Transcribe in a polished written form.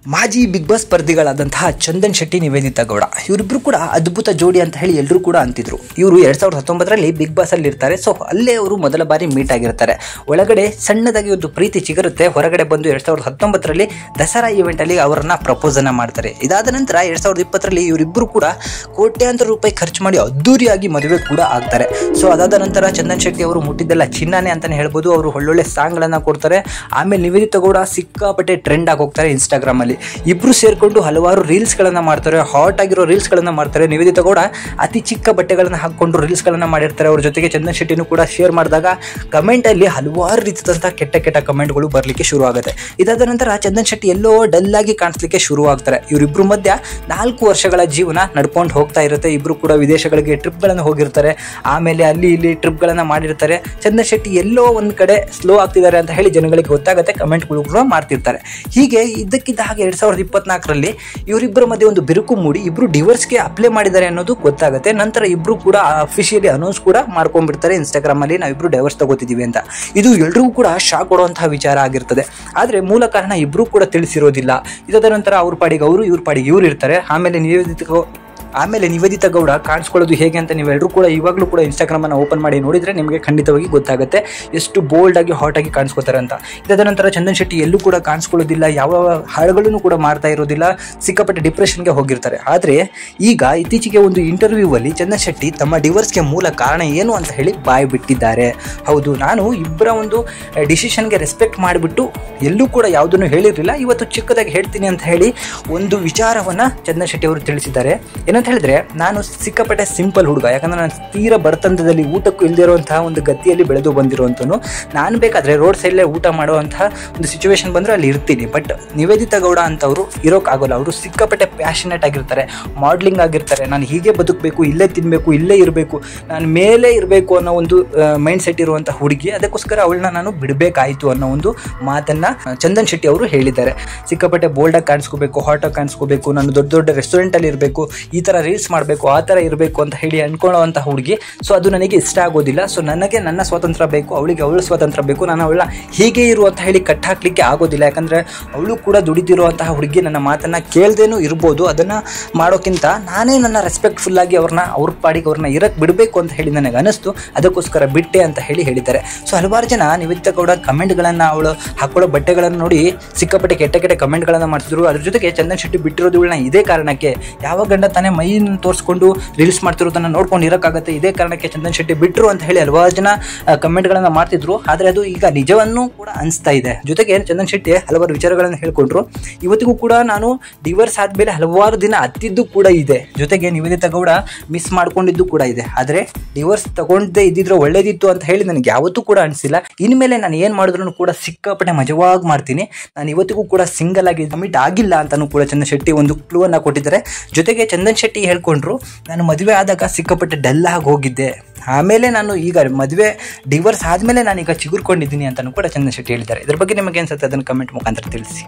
ಮಾಜಿ big boss ಸ್ಪರ್ಧಿಗಳಾದಂತಹ Chandan Shetty, Nivedita Gowda ಇವರಿಬ್ರು ಕೂಡ ಅದ್ಭುತ ಜೋಡಿ ಅಂತ ಹೇಳಿ ಎಲ್ಲರೂ ಕೂಡ ಅಂತಿದ್ರು. ಇವರು 2019ರಲ್ಲಿ ಬಿಗ್ ಬಾಸ್ ಅಲ್ಲಿ ಇರ್ತಾರೆ. ಸೊ ಅಲ್ಲೇ ಅವರು ಮೊದಲ ಬಾರಿ ಮೀಟ್ ಆಗಿರ್ತಾರೆ. ಒಳಗಡೆ ಸಣ್ಣದಾಗಿ ಒಂದು ಪ್ರೀತಿ ಚಿಗುರುತ್ತೆ. ಹೊರಗಡೆ ಬಂದು 2019ರಲ್ಲಿ ದಸರಾ ಇವೆಂಟ್ ಅಲ್ಲಿ ಅವರನ್ನ ಪ್ರಪೋಸ್ ಅನ್ನ ಮಾಡ್ತಾರೆ. ಇದಾದ ನಂತರ 2020ರಲ್ಲಿ ಇವರಿಬ್ಬರು ಕೂಡ ಕೋಟ್ಯಾಂತರ ರೂಪಾಯಿ ಖರ್ಚು ಮಾಡಿ ಅದ್ದೂರಿಯಾಗಿ ಮದುವೆ ಕೂಡ ಆಗ್ತಾರೆ. ಸೊ ಅದಾದ ನಂತರ ಚಂದನ್ ಶೆಟ್ಟಿ ಅವರು ಮುಟ್ಟಿದ್ದೆಲ್ಲ ಚಿನ್ನನೇ ಅಂತಾನೆ ಹೇಳ್ಬೋದು. ಅವರು ಒಳ್ಳೊಳ್ಳೆ ಸಾಂಗ್ ಗಳನ್ನ ಕೊಡ್ತಾರೆ. ಆಮೇಲೆ ನಿವೇದಿತಾ ಗೌಡ ಸಿಕ್ಕಾಪಟ್ಟೆ ಟ್ರೆಂಡ್ ಆಗಿ ಹೋಗ್ತಾರೆ ಇನ್ಸ್ಟಾಗ್ರಾಮ್ ಅಲ್ಲಿ. ಇಬ್ರು ಸೇರ್ಕೊಂಡು ಹಲವಾರು ರೀಲ್ಸ್ ಗಳನ್ನ ಮಾಡ್ತಾರೆ. ಹಾಟ್ ಆಗಿರೋ ರೀಲ್ಸ್ ಗಳನ್ನ ಮಾಡ್ತಾರೆ. ನಿವೇದಿತಾ ಗೌಡ ಅತಿ ಚಿಕ್ಕ ಬಟ್ಟೆಗಳನ್ನ ಹಾಕೊಂಡು ರೀಲ್ಸ್ ಗಳನ್ನ ಮಾಡಿರ್ತಾರೆ. ಅವ್ರ ಜೊತೆಗೆ ಚಂದನ್ ಶೆಟ್ಟಿನೂ ಕೂಡ ಶೇರ್ ಮಾಡಿದಾಗ ಕಮೆಂಟ್ ಅಲ್ಲಿ ಹಲವಾರು ರೀತಿಯಾದಂತಹ ಕೆಟ್ಟ ಕಮೆಂಟ್ಗಳು ಬರ್ಲಿಕ್ಕೆ ಶುರು ಆಗುತ್ತೆ. ಇದಾದ ನಂತರ ಚಂದನ್ ಶೆಟ್ಟಿ ಎಲ್ಲೋ ಡಲ್ ಆಗಿ ಕಾಣಿಸ್ಲಿಕ್ಕೆ ಶುರು ಆಗ್ತಾರೆ. ಇವರಿಬ್ರು ಮಧ್ಯ 4 ವರ್ಷಗಳ ಜೀವನ ನಡ್ಕೊಂಡು ಹೋಗ್ತಾ ಇರುತ್ತೆ. ಇಬ್ರು ಕೂಡ ವಿದೇಶಗಳಿಗೆ ಟ್ರಿಪ್ ಗಳನ್ನ ಹೋಗಿರ್ತಾರೆ. ಆಮೇಲೆ ಅಲ್ಲಿ ಇಲ್ಲಿ ಟ್ರಿಪ್ ಗಳನ್ನ ಮಾಡಿರ್ತಾರೆ. ಚಂದನ್ ಶೆಟ್ಟಿ ಎಲ್ಲೋ ಒಂದ್ ಕಡೆ ಸ್ಲೋ ಆಗ್ತಿದ್ದಾರೆ ಅಂತ ಹೇಳಿ ಜನಗಳಿಗೆ ಗೊತ್ತಾಗುತ್ತೆ. ಕಮೆಂಟ್ಗಳು ಕೂಡ ಮಾಡ್ತಿರ್ತಾರೆ. ಹೀಗೆ ಇದ್ದಕ್ಕಿದ್ದ ಹಾಗೆ 2024ರಲ್ಲಿ ಇವರಿಬ್ಬರ ಮಧ್ಯೆ ಒಂದು ಬಿರುಕು ಮೂಡಿ ಇಬ್ರು ಡಿವೋರ್ಸ್ಗೆ ಅಪ್ಲೈ ಮಾಡಿದ್ದಾರೆ ಅನ್ನೋದು ಗೊತ್ತಾಗುತ್ತೆ. ನಂತರ ಇಬ್ರು ಕೂಡ ಅಫಿಷಿಯಲಿ ಅನೌನ್ಸ್ ಕೂಡ ಮಾಡ್ಕೊಂಡ್ಬಿಡ್ತಾರೆ ಇನ್ಸ್ಟಾಗ್ರಾಮ್ ಅಲ್ಲಿ, ನಾವಿಬ್ರು ಡೈವರ್ಸ್ ತಗೋತಿದೀವಿ ಅಂತ. ಇದು ಎಲ್ರಿಗೂ ಕೂಡ ಶಾಕ್ ಕೊಡುವಂತಹ ವಿಚಾರ ಆಗಿರ್ತದೆ. ಆದ್ರೆ ಮೂಲ ಕಾರಣ ಇಬ್ರು ಕೂಡ ತಿಳಿಸಿರೋದಿಲ್ಲ. ಇದಾದ ನಂತರ ಅವ್ರ ಪಾಡಿಗೆ ಅವರು, ಇವ್ರ ಪಾಡಿಗೆ ಇವ್ರು ಇರ್ತಾರೆ. ಆಮೇಲೆ ನಿವೇದಿತಾ ಗೌಡ ಕಾಣಿಸ್ಕೊಳ್ಳೋದು ಹೇಗೆ ಅಂತ ನೀವೆಲ್ಲರೂ ಕೂಡ ಇವಾಗಲೂ ಕೂಡ ಇನ್ಸ್ಟಾಗ್ರಾಮ್ ಅನ್ನು ಓಪನ್ ಮಾಡಿ ನೋಡಿದ್ರೆ ನಿಮಗೆ ಖಂಡಿತವಾಗಿ ಗೊತ್ತಾಗುತ್ತೆ ಎಷ್ಟು ಬೋಲ್ಡ್ ಆಗಿ ಹಾಟ್ ಆಗಿ ಕಾಣಿಸ್ಕೋತಾರೆ ಅಂತ. ಇದಾದ ನಂತರ ಚಂದನ್ ಶೆಟ್ಟಿ ಎಲ್ಲೂ ಕೂಡ ಕಾಣಿಸ್ಕೊಳ್ಳೋದಿಲ್ಲ, ಯಾವ ಹಾಡುಗಳನ್ನು ಕೂಡ ಮಾಡ್ತಾ ಇರೋದಿಲ್ಲ, ಸಿಕ್ಕಾಪಟ್ಟೆ ಡಿಪ್ರೆಷನ್ಗೆ ಹೋಗಿರ್ತಾರೆ. ಆದರೆ ಈಗ ಇತ್ತೀಚೆಗೆ ಒಂದು ಇಂಟರ್ವ್ಯೂ ಅಲ್ಲಿ ಚಂದನ್ ಶೆಟ್ಟಿ ತಮ್ಮ ಡಿವೋರ್ಸ್ಗೆ ಮೂಲ ಕಾರಣ ಏನು ಅಂತ ಹೇಳಿ ಬಾಯಿ ಬಿಟ್ಟಿದ್ದಾರೆ. ಹೌದು, ನಾನು ಇಬ್ಬರ ಒಂದು ಡಿಸಿಷನ್ಗೆ ರೆಸ್ಪೆಕ್ಟ್ ಮಾಡಿಬಿಟ್ಟು ಎಲ್ಲೂ ಕೂಡ ಯಾವುದನ್ನು ಹೇಳಿರಲಿಲ್ಲ, ಇವತ್ತು ಚಿಕ್ಕದಾಗಿ ಹೇಳ್ತೀನಿ ಅಂತ ಹೇಳಿ ಒಂದು ವಿಚಾರವನ್ನು ಚಂದನ್ ಶೆಟ್ಟಿ ಅವರು ತಿಳಿಸಿದ್ದಾರೆ. ಏನಂತ ಹೇಳಿದ್ರೆ, ನಾನು ಸಿಕ್ಕಾಪಟ್ಟೆ ಸಿಂಪಲ್ ಹುಡುಗ. ಯಾಕಂದ್ರೆ ನಾನು ತೀರಾ ಬಡತನದಲ್ಲಿ ಊಟಕ್ಕೂ ಇಲ್ಲದೆ ಇರುವಂತಹ ಒಂದು ಗತಿಯಲ್ಲಿ ಬೆಳೆದು ಬಂದಿರುವಂಥನು. ನಾನು ಬೇಕಾದ್ರೆ ರೋಡ್ ಸೈಡಲ್ಲೇ ಊಟ ಮಾಡುವಂತಹ ಒಂದು ಸಿಚುವೇಶನ್ ಬಂದರೆ ಅಲ್ಲಿ ಇರ್ತೀನಿ. ಬಟ್ ನಿವೇದಿತಾ ಗೌಡ ಅಂತವರು ಇರೋಕ್ಕಾಗೋಲ್ಲ. ಅವರು ಸಿಕ್ಕಾಪಟ್ಟೆ ಪ್ಯಾಷನೇಟ್ ಆಗಿರ್ತಾರೆ, ಮಾಡ್ಲಿಂಗ್ ಆಗಿರ್ತಾರೆ. ನಾನು ಹೀಗೆ ಬದುಕಬೇಕು, ಇಲ್ಲೇ ತಿನ್ನಬೇಕು, ಇಲ್ಲೇ ಇರಬೇಕು, ನಾನು ಮೇಲೆ ಇರಬೇಕು ಅನ್ನೋ ಒಂದು ಮೈಂಡ್ ಸೆಟ್ ಇರುವಂತಹ ಹುಡುಗಿ. ಅದಕ್ಕೋಸ್ಕರ ಅವಳನ್ನ ನಾನು ಬಿಡಬೇಕಾಯಿತು ಅನ್ನೋ ಒಂದು ಮಾತನ್ನ ಚಂದನ್ ಶೆಟ್ಟಿ ಅವರು ಹೇಳಿದ್ದಾರೆ. ಸಿಕ್ಕಾಪಟ್ಟೆ ಬೋಲ್ಡಾಗಿ ಕಾಣಿಸ್ಕೋಬೇಕು, ಹಾಟಾಗಿ ಕಾಣಿಸ್ಕೋಬೇಕು, ನಾನು ದೊಡ್ಡ ರೆಸ್ಟೋರೆಂಟಲ್ಲಿ ಇರಬೇಕು, ಈ ಥರ ರೀಲ್ಸ್ ಮಾಡಬೇಕು, ಆ ಥರ ಇರಬೇಕು ಅಂತ ಹೇಳಿ ಅನ್ಕೊಳ್ಳೋವಂಥ ಹುಡುಗಿ. ಸೊ ಅದು ನನಗೆ ಇಷ್ಟ ಆಗೋದಿಲ್ಲ. ಸೊ ನನಗೆ ನನ್ನ ಸ್ವಾತಂತ್ರ್ಯ ಬೇಕು, ಅವಳಿಗೆ ಅವಳ ಸ್ವಾತಂತ್ರ್ಯ ಬೇಕು. ನಾನು ಅವಳ ಹೀಗೆ ಇರು ಅಂತ ಹೇಳಿ ಕಟ್ ಹಾಕ್ಲಿಕ್ಕೆ ಆಗೋದಿಲ್ಲ. ಯಾಕಂದರೆ ಅವಳು ಕೂಡ ದುಡಿದಿರುವಂತಹ ಹುಡುಗಿ. ನನ್ನ ಮಾತನ್ನು ಕೇಳ್ದೇನೂ ಇರ್ಬೋದು. ಅದನ್ನು ಮಾಡೋಕ್ಕಿಂತ ನಾನೇ ನನ್ನ ರೆಸ್ಪೆಕ್ಟ್ಫುಲ್ಲಾಗಿ ಅವ್ರ ಪಾಡಿಗೆ ಅವ್ರನ್ನ ಇರಕ್ಕೆ ಬಿಡಬೇಕು ಅಂತ ಹೇಳಿ ನನಗೆ ಅನಿಸ್ತು. ಅದಕ್ಕೋಸ್ಕರ ಬಿಟ್ಟೆ ಅಂತ ಹೇಳಿದ್ದಾರೆ. ಸೊ ಹಲವಾರು ಜನ ನಿವೇದಿತಾ ಗೌಡ ಕಮೆಂಟ್ಗಳನ್ನು, ಅವಳು ಹಾಕೊಳ್ಳೋ ಬಟ್ಟೆಗಳನ್ನು ನೋಡಿ ಸಿಕ್ಕಾಪಟ್ಟೆ ಕೆಟ್ಟ ಕಮೆಂಟ್ಗಳನ್ನು ಮಾಡ್ತಿದ್ರು. ಅದ್ರ ಜೊತೆಗೆ ಚಂದನ್ ಶೆಟ್ಟಿ ಬಿಟ್ಟಿರೋದು ಇವಳನ್ನ ಇದೇ ಕಾರಣಕ್ಕೆ. ಯಾವ ಗಂಡ ತಾನೇ ಮೈಯನ್ನು ತೋರಿಸ್ಕೊಂಡು ರೀಲ್ಸ್ ಮಾಡ್ತಿರೋದನ್ನ ನೋಡ್ಕೊಂಡು ಇರೋಕ್ಕಾಗತ್ತೆ, ಇದೇ ಕಾರಣಕ್ಕೆ ಚಂದನ್ ಶೆಟ್ಟಿ ಬಿಟ್ಟರು ಅಂತ ಹೇಳಿ ಹಲವಾರು ಜನ ಕಮೆಂಟ್ಗಳನ್ನು ಮಾಡ್ತಿದ್ರು. ಆದರೆ ಅದು ಈಗ ನಿಜವನ್ನು ಕೂಡ ಅನಿಸ್ತಾ ಇದೆ. ಜೊತೆಗೆ ಚಂದನ್ ಶೆಟ್ಟಿ ಹಲವಾರು ವಿಚಾರಗಳನ್ನು ಹೇಳ್ಕೊಂಡ್ರು. ಇವತ್ತಿಗೂ ಕೂಡ ನಾನು ಡಿವೋರ್ಸ್ ಆದಮೇಲೆ ಹಲವಾರು ದಿನ ಹತ್ತಿದ್ದು ಕೂಡ ಇದೆ. ಜೊತೆಗೆ ನಿವೇದಿತಾ ಗೌಡ ಮಿಸ್ ಮಾಡ್ಕೊಂಡಿದ್ದು ಕೂಡ ಇದೆ. ಆದರೆ ಡಿವೋರ್ಸ್ ತಗೊಂಡೇ ಇದ್ದಿದ್ರೆ ಒಳ್ಳೇದಿತ್ತು ಅಂತ ಹೇಳಿ ನನಗೆ ಯಾವತ್ತೂ ಕೂಡ ಅನಿಸಿಲ್ಲ. ಇನ್ಮೇಲೆ ನಾನು ಏನು ಮಾಡಿದ್ರು ಕೂಡ ಸಿಕ್ಕಾಪಟ್ಟೆ ಮಜವಾಗಿ ಮಾಡ್ತೀನಿ. ನಾನು ಇವತ್ತಿಗೂ ಕೂಡ ಸಿಂಗಲ್ ಆಗಿ ಕಮಿಟ್ ಆಗಿಲ್ಲ ಅಂತಲೂ ಕೂಡ ಚಂದನ್ ಶೆಟ್ಟಿ ಒಂದು ಕ್ಲೂ ಅನ್ನು ಕೊಟ್ಟಿದ್ದಾರೆ. ಜೊತೆಗೆ ಚಂದನ್ ಶೆಟ್ಟಿ ಹೇಳ್ಕೊಂಡ್ರು, ನಾನು ಮದುವೆ ಆದಾಗ ಸಿಕ್ಕಾಪಟ್ಟೆ ಡಲ್ ಆಗಿ ಹೋಗಿದ್ದೆ, ಆಮೇಲೆ ನಾನು ಈಗ ಮದುವೆ ಡಿವೋರ್ಸ್ ಆದಮೇಲೆ ನಾನೀಗ ಚಿಗುರ್ಕೊಂಡಿದ್ದೀನಿ ಅಂತಲೂ ಕೂಡ ಚಂದನ್ ಶೆಟ್ಟಿ ಹೇಳಿದ್ದಾರೆ. ಇದ್ರ ಬಗ್ಗೆ ನಿಮಗೆ ಅನ್ಸುತ್ತೆ ಅದನ್ನು ಕಮೆಂಟ್ ಮುಖಾಂತರ ತಿಳಿಸಿ.